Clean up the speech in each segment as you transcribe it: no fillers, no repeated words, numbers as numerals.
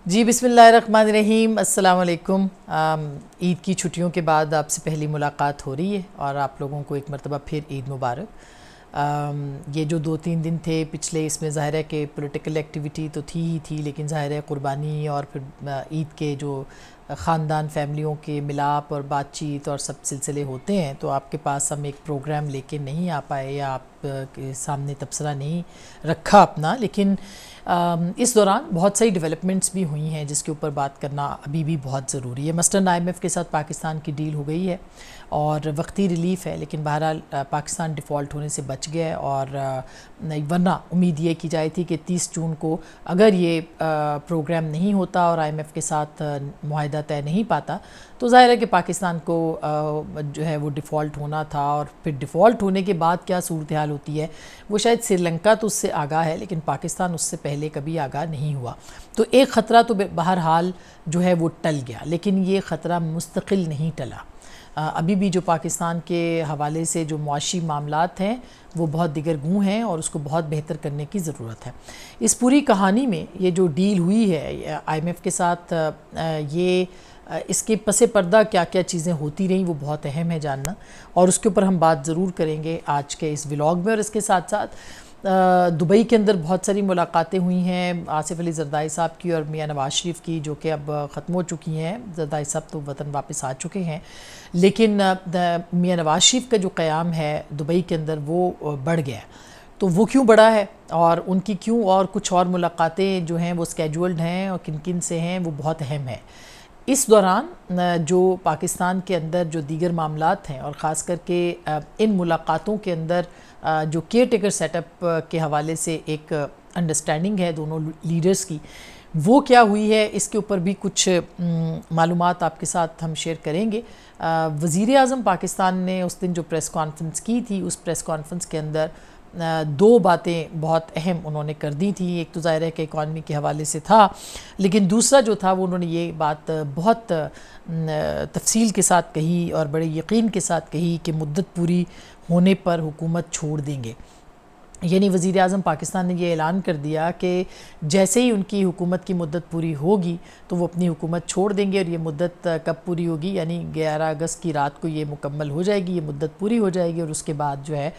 जी बिस्मिल्लाहिर्रहमानिर्रहीम, अस्सलाम वालेकुम। ईद की छुट्टियों के बाद आपसे पहली मुलाकात हो रही है और आप लोगों को एक मरतबा फिर ईद मुबारक। ये जो 2-3 दिन थे पिछले, इसमें ज़ाहिर है कि पॉलिटिकल एक्टिविटी तो थी ही थी, लेकिन ज़ाहिर है कुर्बानी और फिर ईद के जो ख़ानदान फैमिलियों के मिलाप और बातचीत और सब सिलसिले होते हैं, तो आपके पास हम एक प्रोग्राम लेके नहीं आ पाए या आप के सामने तबसरा नहीं रखा अपना। लेकिन इस दौरान बहुत सारी डेवलपमेंट्स भी हुई हैं जिसके ऊपर बात करना अभी भी बहुत ज़रूरी है। मसलन IMF के साथ पाकिस्तान की डील हो गई है और वक्ती रिलीफ़ है, लेकिन बहरहाल पाकिस्तान डिफ़ॉल्ट होने से बच गया है। और वरना उम्मीद ये की जाए थी कि 30 जून को अगर ये प्रोग्राम नहीं होता और IMF के साथ मुआहदा तय नहीं पाता, तो ज़ाहिर है कि पाकिस्तान को जो है वो डिफ़ॉल्ट होना था। और फिर डिफ़ॉल्ट होने के बाद क्या सूरत हाल होती है, वो शायद श्रीलंका तो उससे आगाह है, लेकिन पाकिस्तान उससे पहले कभी आगाह नहीं हुआ। तो एक ख़तरा तो बहरहाल जो है वो टल गया, लेकिन ये ख़तरा मुस्तकिल नहीं टला। अभी भी जो पाकिस्तान के हवाले से जो मुआशी मामलात हैं वो बहुत दिगरगूं हैं और उसको बहुत बेहतर करने की ज़रूरत है। इस पूरी कहानी में ये जो डील हुई है IMF के साथ, ये इसके पसे पर्दा क्या क्या चीज़ें होती रहीं वो बहुत अहम है जानना, और उसके ऊपर हम बात ज़रूर करेंगे आज के इस व्लॉग में। और इसके साथ साथ दुबई के अंदर बहुत सारी मुलाकातें हुई हैं आसिफ अली ज़रदारी साहब की और मियां नवाज़ शरीफ की, जो कि अब ख़त्म हो चुकी हैं। ज़रदारी साहब तो वतन वापस आ चुके हैं, लेकिन मियां नवाज़ शरीफ का जो क़याम है दुबई के अंदर वो बढ़ गया। तो वो क्यों बढ़ा है और उनकी क्यों और कुछ और मुलाकातें जो हैं वो स्केजुअल्ड हैं और किन किन से हैं, वो बहुत अहम है। इस दौरान जो पाकिस्तान के अंदर जो दीगर मामलात हैं और ख़ास करके इन मुलाकातों के अंदर जो केयर टेकर सेटअप के हवाले से एक अंडरस्टैंडिंग है दोनों लीडर्स की, वो क्या हुई है, इसके ऊपर भी कुछ मालूमात आपके साथ हम शेयर करेंगे। वज़ीर आज़म पाकिस्तान ने उस दिन जो प्रेस कॉन्फ्रेंस की थी, उस प्रेस कॉन्फ्रेंस के अंदर दो बातें बहुत अहम उन्होंने कर दी थी। एक तो ज़ाहिर है कि इकॉनमी के हवाले से था, लेकिन दूसरा जो था वो उन्होंने ये बात बहुत तफसील के साथ कही और बड़े यकीन के साथ कही कि मुद्दत पूरी होने पर हुकूमत छोड़ देंगे। यानी वज़ीर आज़म पाकिस्तान ने ये ऐलान कर दिया कि जैसे ही उनकी हुकूमत की मुद्दत पूरी होगी तो वो अपनी हुकूमत छोड़ देंगे। और ये मुद्दत कब पूरी होगी, यानी 11 अगस्त की रात को ये मुकम्मल हो जाएगी, ये मुद्दत पूरी हो जाएगी और उसके बाद जो है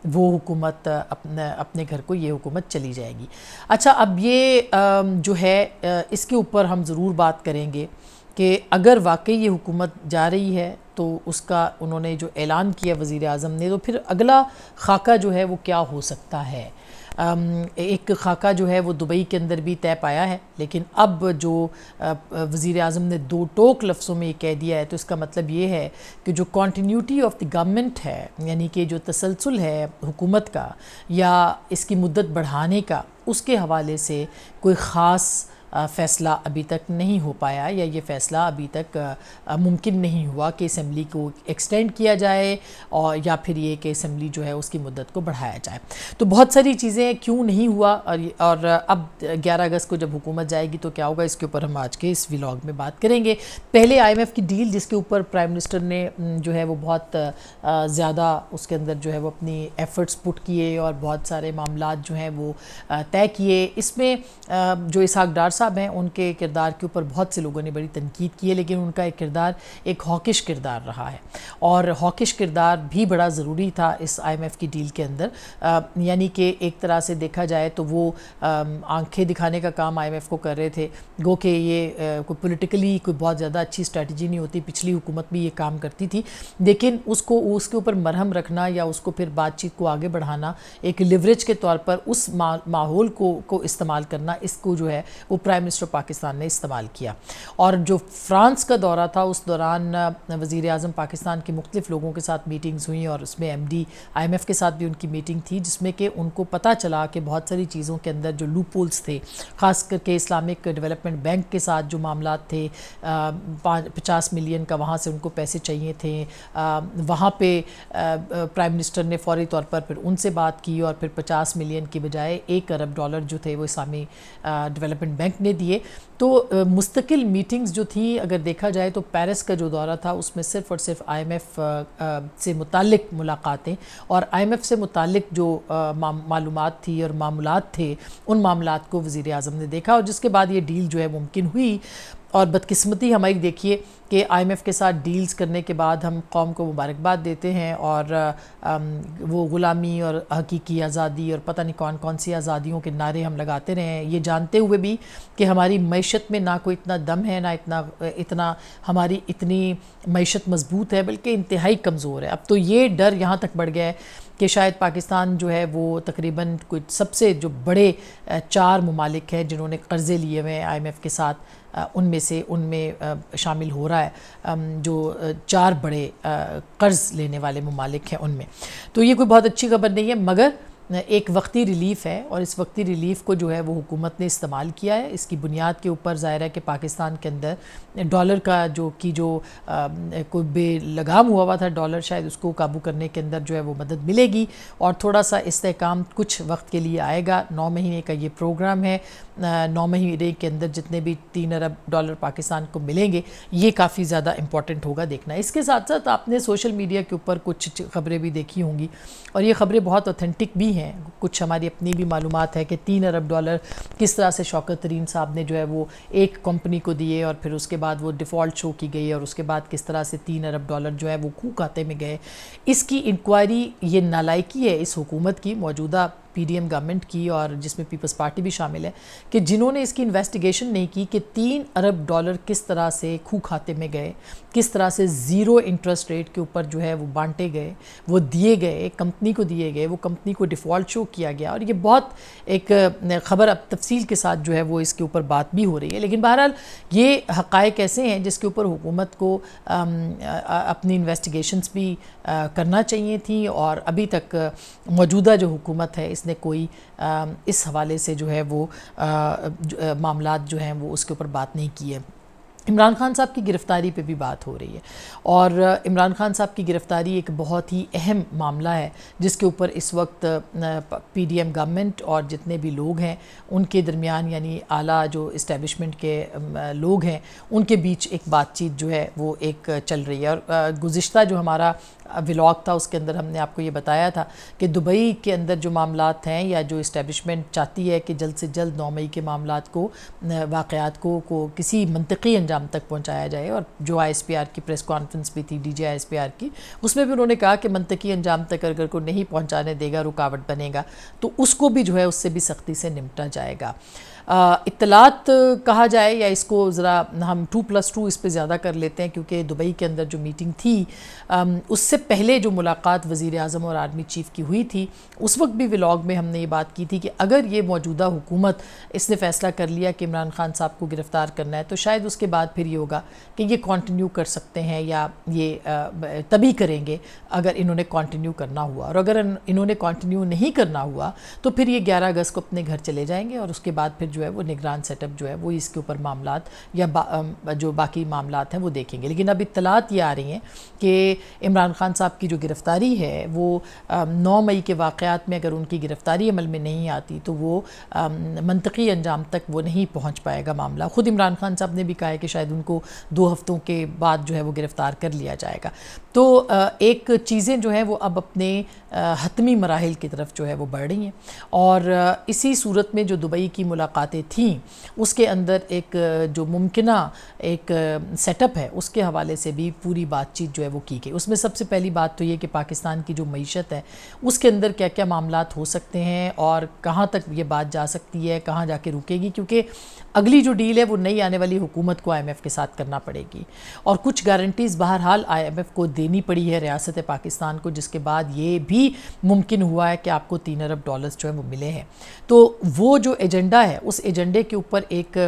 वो हुकूमत अपने घर को ये हुकूमत चली जाएगी। अच्छा, अब ये जो है इसके ऊपर हम ज़रूर बात करेंगे कि अगर वाकई ये हुकूमत जा रही है तो उसका उन्होंने जो ऐलान किया वज़ीर आज़म ने, तो फिर अगला खाका जो है वो क्या हो सकता है। एक खाका जो है वो दुबई के अंदर भी तय पाया है, लेकिन अब जो वज़ीर आज़म ने दो टोक लफ्ज़ों में ये कह दिया है, तो इसका मतलब ये है कि जो कॉन्टीन्यूटी ऑफ द गवर्नमेंट है, यानी कि जो तसलसल है हुकूमत का या इसकी मुद्दत बढ़ाने का, उसके हवाले से कोई ख़ास फ़ैसला अभी तक नहीं हो पाया या ये फ़ैसला अभी तक मुमकिन नहीं हुआ कि असम्बली को एक्सटेंड किया जाए और या फिर ये कि असम्बली जो है उसकी मुद्दत को बढ़ाया जाए। तो बहुत सारी चीज़ें क्यों नहीं हुआ और अब 11 अगस्त को जब हुकूमत जाएगी तो क्या होगा, इसके ऊपर हम आज के इस व्लॉग में बात करेंगे। पहले IMF की डील जिसके ऊपर प्राइम मिनिस्टर ने जो है वो बहुत ज़्यादा उसके अंदर जो है वो अपनी एफ़र्ट्स पुट किए और बहुत सारे मामलात जो हैं वो तय किए। इसमें जो इसहाक डार साहब हैं उनके किरदार के ऊपर बहुत से लोगों ने बड़ी तनकीद की है, लेकिन उनका एक किरदार एक हॉकिश किरदार रहा है और हॉकिश किरदार भी बड़ा ज़रूरी था इस IMF की डील के अंदर। यानी कि एक तरह से देखा जाए तो वो आंखें दिखाने का काम IMF को कर रहे थे, गो कि ये कोई पॉलिटिकली कोई बहुत ज़्यादा अच्छी स्ट्रैटेजी नहीं होती। पिछली हुकूमत भी ये काम करती थी, लेकिन उसके ऊपर मरहम रखना या उसको फिर बातचीत को आगे बढ़ाना, एक लिवरेज के तौर पर उस माहौल को इस्तेमाल करना, इसको जो है वो प्राइम मिनिस्टर पाकिस्तान ने इस्तेमाल किया। और जो फ्रांस का दौरा था उस दौरान वज़ीर आज़म पाकिस्तान के मुख्तलिफ़ लोगों के साथ मीटिंग्स हुई और उसमें MD IMF के साथ भी उनकी मीटिंग थी, जिसमें कि उनको पता चला कि बहुत सारी चीज़ों के अंदर जो लूपहोल्स थे, ख़ास करके इस्लामिक डेवलपमेंट बैंक के साथ जो मामलात थे, 50 मिलियन का वहाँ से उनको पैसे चाहिए थे। वहाँ पे प्राइम मिनिस्टर ने फ़ौरी तौर पर फिर उनसे बात की और फिर 50 मिलियन की बजाय $1 अरब जो थे वो इस्लामी डेवलपमेंट बैंक ने दिए। तो मुस्तकिल मीटिंग्स जो थी, अगर देखा जाए तो पेरिस का जो दौरा था उसमें सिर्फ़ और सिर्फ IMF से मुतालिक मुलाकातें और IMF से मुतालिक जो मालूमात थी और मामलात थे, उन मामलात को वज़ीर आज़म ने देखा और जिसके बाद ये डील जो है मुमकिन हुई। और बदकिस्मती हमारी देखिए कि IMF के साथ डील्स करने के बाद हम कौम को मुबारकबाद देते हैं और वो ग़ुलामी और हकीकी आज़ादी और पता नहीं कौन कौन सी आज़ादियों के नारे हम लगाते रहे हैं, ये जानते हुए भी कि हमारी मईशत में ना कोई इतना दम है, ना इतना हमारी इतनी मईशत मजबूत है, बल्कि इंतहाई कमज़ोर है। अब तो ये डर यहाँ तक बढ़ गया है कि शायद पाकिस्तान जो है वो तकरीबन कुछ सबसे जो बड़े 4 ममालिक हैं जिन्होंने कर्ज़े लिए हुए हैं IMF के साथ, उनमें शामिल हो रहा है, जो 4 बड़े कर्ज़ लेने वाले ममालिक हैं उनमें। तो ये कोई बहुत अच्छी खबर नहीं है, मगर एक वक्ती रिलीफ़ है और इस वक्ती रिलीफ़ को जो है वो हुकूमत ने इस्तेमाल किया है। इसकी बुनियाद के ऊपर ज़ाहिर है कि पाकिस्तान के अंदर डॉलर का जो कोई बेलगाम हुआ था डॉलर, शायद उसको काबू करने के अंदर जो है वो मदद मिलेगी और थोड़ा सा इस्तेहकाम कुछ वक्त के लिए आएगा। 9 महीने का ये प्रोग्राम है। 9 महीने के अंदर जितने भी $3 अरब पाकिस्तान को मिलेंगे, ये काफ़ी ज़्यादा इम्पॉर्टेंट होगा देखना। इसके साथ साथ आपने सोशल मीडिया के ऊपर कुछ खबरें भी देखी होंगी और ये खबरें बहुत ऑथेंटिक भी हैं। कुछ हमारी अपनी भी मालूमात है कि $3 अरब किस तरह से शौकत तरीन साहब ने जो है वो एक कंपनी को दिए और फिर उसके बाद वो डिफ़ॉल्ट शो की गई और उसके बाद किस तरह से $3 अरब जो है वो खू खाते में गए। इसकी इंक्वायरी, ये नालायकी है इस हुकूमत की, मौजूदा PDM गवर्नमेंट की, और जिसमें पीपल्स पार्टी भी शामिल है, कि जिन्होंने इसकी इन्वेस्टिगेशन नहीं की कि $3 अरब किस तरह से खू खाते में गए, किस तरह से ज़ीरो इंटरेस्ट रेट के ऊपर जो है वो बांटे गए, वो दिए गए, कंपनी को दिए गए, वो कंपनी को डिफ़ॉल्ट शो किया गया। और ये बहुत एक ख़बर अब तफसील के साथ जो है वो इसके ऊपर बात भी हो रही है। लेकिन बहरहाल ये हक़ाइक़ ऐसे हैं जिसके ऊपर हुकूमत को अपनी इन्वेस्टिगेशंस भी करना चाहिए थी और अभी तक मौजूदा जो हुकूमत है इसने कोई इस हवाले से जो है वो मामलात जो हैं वो उसके ऊपर बात नहीं की है। इमरान खान साहब की गिरफ़्तारी पे भी बात हो रही है और इमरान खान साहब की गिरफ़्तारी एक बहुत ही अहम मामला है जिसके ऊपर इस वक्त PDM गवर्नमेंट और जितने भी लोग हैं उनके दरमियान, यानी आला जो इस्टेब्लिशमेंट के लोग हैं, उनके बीच एक बातचीत जो है वो एक चल रही है। और गुज़िश्ता जो हमारा व्लॉग था उसके अंदर हमने आपको ये बताया था कि दुबई के अंदर जो मामलात हैं या जो इस्टेब्लिशमेंट चाहती है कि जल्द से जल्द 9 मई के मामलात को, वाक़यात को किसी मंतकी अंजाम तक पहुंचाया जाए। और जो ISPR की प्रेस कॉन्फ्रेंस भी थी, DJ ISPR की, उसमें भी उन्होंने कहा कि मंतकी अंजाम तक अगर कोई नहीं पहुंचाने देगा, रुकावट बनेगा, तो उसको भी जो है उससे भी सख्ती से निपटा जाएगा। इत्तलात कहा जाए या इसको ज़रा हम 2+2 इस पे ज़्यादा कर लेते हैं, क्योंकि दुबई के अंदर जो मीटिंग थी उससे पहले जो मुलाकात वज़ीर आज़म और आर्मी चीफ़ की हुई थी, उस वक्त भी व्लॉग में हमने ये बात की थी कि अगर ये मौजूदा हुकूमत इसने फ़ैसला कर लिया कि इमरान खान साहब को गिरफ़्तार करना है, तो शायद उसके बाद फिर ये होगा कि ये कंटिन्यू कर सकते हैं या ये तभी करेंगे अगर इन्होंने कंटिन्यू करना हुआ। और अगर इन्होंने कंटिन्यू नहीं करना हुआ तो फिर ये 11 अगस्त को अपने घर चले जाएंगे और उसके बाद फिर जो है वो निगरान सेटअप जो है वो इसके ऊपर मामलात या जो बाकी मामलात हैं वो देखेंगे। लेकिन अब इत्तलात ये आ रही हैं कि इमरान खान साहब की जो गिरफ़्तारी है वो 9 मई के वाक़यात में अगर उनकी गिरफ़्तारी अमल में नहीं आती तो वो मंतकी अंजाम तक वो नहीं पहुँच पाएगा मामला। ख़ुद इमरान खान साहब ने भी कहा है कि शायद उनको 2 हफ़्तों के बाद जो है वो गिरफ़्तार कर लिया जाएगा। तो एक चीज़ें जो हैं वो अब अपने हतमी मराहिल की तरफ जो है वो बढ़ रही हैं और इसी सूरत में जो दुबई की मुलाकातें थीं उसके अंदर एक जो मुमकिना एक सेटअप है उसके हवाले से भी पूरी बातचीत जो है वो की गई। उसमें सबसे पहली बात तो ये कि पाकिस्तान की जो मईशत है उसके अंदर क्या क्या मामलात हो सकते हैं और कहाँ तक ये बात जा सकती है, कहाँ जाके रुकेगी, क्योंकि अगली जो डील है वो नई आने वाली हुकूमत को IMF के साथ करना पड़ेगी और कुछ गारंटीज़ बहरहाल IMF को देनी पड़ी है रियासत पाकिस्तान को, जिसके बाद ये भी मुमकिन हुआ है कि आपको $3 अरब जो है वो मिले हैं। तो वो जो एजेंडा है उस एजेंडे के ऊपर एक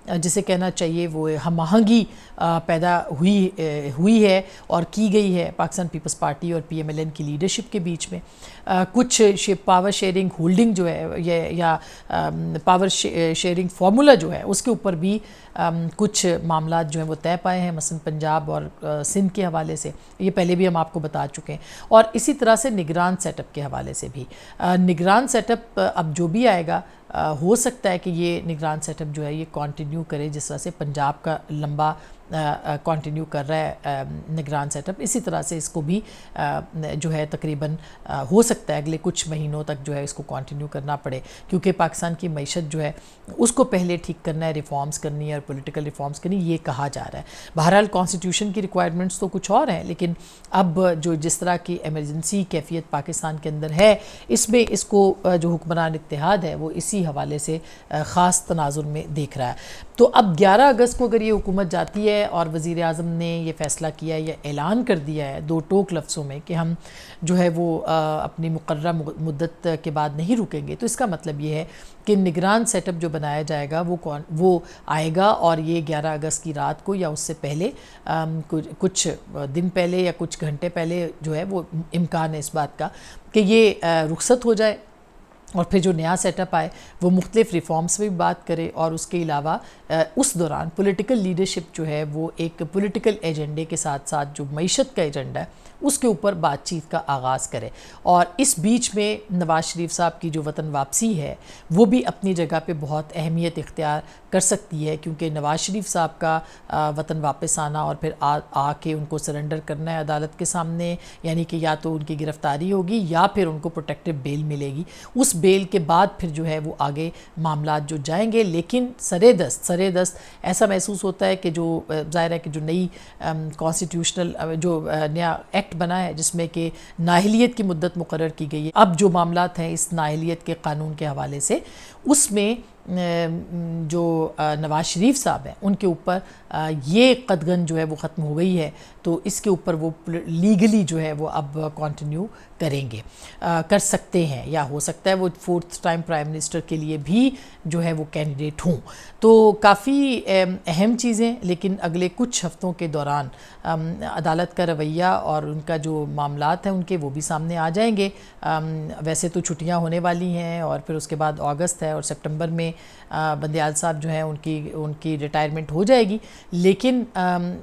जिसे कहना चाहिए वो हम आहंगी पैदा हुई है और की गई है पाकिस्तान पीपल्स पार्टी और PMLN की लीडरशिप के बीच में। कुछ पावर शेयरिंग होल्डिंग जो है या पावर शेयरिंग फार्मूला जो है उसके ऊपर भी कुछ मामला जो हैं वो तय पाए हैं, मसलन पंजाब और सिंध के हवाले से, ये पहले भी हम आपको बता चुके हैं। और इसी तरह से निगरान सेटअप के हवाले से भी निगरान सेटअप अब जो भी आएगा हो सकता है कि ये निगरान सेटअप जो है ये कंटिन्यू करे जिस तरह से पंजाब का लंबा कंटिन्यू कर रहा है निगरान सेटअप, इसी तरह से इसको भी जो है तकरीबन हो सकता है अगले कुछ महीनों तक जो है इसको कंटिन्यू करना पड़े, क्योंकि पाकिस्तान की मईशत जो है उसको पहले ठीक करना है, रिफॉर्म्स करनी है और पॉलिटिकल रिफॉर्म्स करनी, ये कहा जा रहा है। बहरहाल कॉन्स्टिट्यूशन की रिक्वायरमेंट्स तो कुछ और हैं, लेकिन अब जो जिस तरह की एमरजेंसी कैफियत पाकिस्तान के अंदर है, इसमें इसको जो हुक्मरान इत्तेहाद है वो इसी हवाले से ख़ास तनाजुर में देख रहा है। तो अब 11 अगस्त को अगर ये हुकूमत जाती है और वज़ीर आज़म ने ये फ़ैसला किया है या ऐलान कर दिया है दो टोक लफ्ज़ों में कि हम जो है वो अपनी मुकर्रर मुद्दत के बाद नहीं रुकेंगे, तो इसका मतलब ये है कि निगरान सेटअप जो बनाया जाएगा वो आएगा और ये 11 अगस्त की रात को या उससे पहले कुछ दिन पहले या कुछ घंटे पहले जो है वो इम्कान है इस बात का कि ये रुखसत हो जाए और फिर जो नया सेटअप आए वो मुख्तलिफ रिफॉर्म्स में भी बात करे और उसके अलावा उस दौरान पॉलिटिकल लीडरशिप जो है वो एक पॉलिटिकल एजेंडे के साथ साथ जो मईशत का एजेंडा है उसके ऊपर बातचीत का आगाज़ करे। और इस बीच में नवाज़ शरीफ साहब की जो वतन वापसी है वो भी अपनी जगह पे बहुत अहमियत इख्तियार कर सकती है, क्योंकि नवाज़ शरीफ साहब का वतन वापस आना और फिर आके उनको सरेंडर करना है अदालत के सामने, यानी कि या तो उनकी गिरफ़्तारी होगी या फिर उनको प्रोटेक्टिव बेल मिलेगी। उस बेल के बाद फिर जो है वो आगे मामला जो जाएंगे, लेकिन सरेदस्त ऐसा महसूस होता है कि जो ज़ाहिर है कि जो नई कॉन्स्टिट्यूशनल जो नया एक्ट बना है जिसमें कि नाअहलियत की मुद्दत मुकर्रर की गई है, अब जो मामलात हैं इस नाअहलियत के कानून के हवाले से उसमें जो नवाज़ शरीफ साहब हैं उनके ऊपर ये कदगन जो है वो ख़त्म हो गई है, तो इसके ऊपर वो लीगली जो है वो अब कंटिन्यू करेंगे, कर सकते हैं, या हो सकता है वो 4th टाइम प्राइम मिनिस्टर के लिए भी जो है वो कैंडिडेट हों। तो काफ़ी अहम चीज़ें, लेकिन अगले कुछ हफ्तों के दौरान अदालत का रवैया और उनका जो मामलात हैं उनके वो भी सामने आ जाएंगे। वैसे तो छुट्टियां होने वाली हैं और फिर उसके बाद अगस्त है और सितंबर में बंदियाल साहब जो हैं उनकी रिटायरमेंट हो जाएगी, लेकिन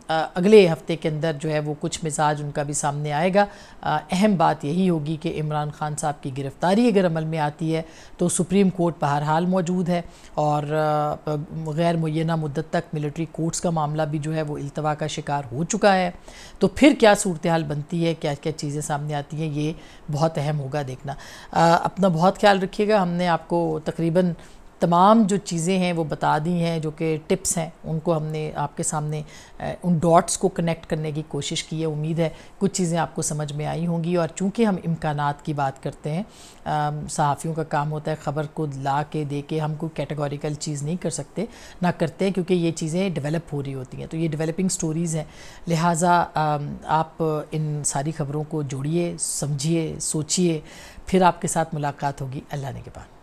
अगले हफ्ते के अंदर जो है वो कुछ मिजाज उनका भी सामने आएगा। अहम बात यही होगी कि इमरान खान साहब की गिरफ़्तारी अगर अमल में आती है तो सुप्रीम कोर्ट बहरहाल मौजूद है और गैर मुय्यना मुद्दत तक मिलिट्री कोर्ट्स का मामला भी जो है वो इल्तवा का शिकार हो चुका है। तो फिर क्या सूरत हाल बनती है, क्या क्या चीज़ें सामने आती हैं, ये बहुत अहम होगा देखना। अपना बहुत ख्याल रखिएगा। हमने आपको तकरीबन तमाम जो चीज़ें हैं वो बता दी हैं, जो कि टिप्स हैं उनको हमने आपके सामने उन डॉट्स को कनेक्ट करने की कोशिश की है। उम्मीद है कुछ चीज़ें आपको समझ में आई होंगी। और चूँकि हम इम्कानात की बात करते हैं, सहाफ़ियों का काम होता है ख़बर को ला के दे के, हम कोई कैटेगोरिकल चीज़ नहीं कर सकते, ना करते हैं, क्योंकि ये चीज़ें डेवलप हो रही होती हैं, तो ये डेवलपिंग स्टोरीज़ हैं। लिहाजा आप इन सारी ख़बरों को जोड़िए, समझिए, सोचिए, फिर आपके साथ मुलाकात होगी अल्लाह ने के बाद।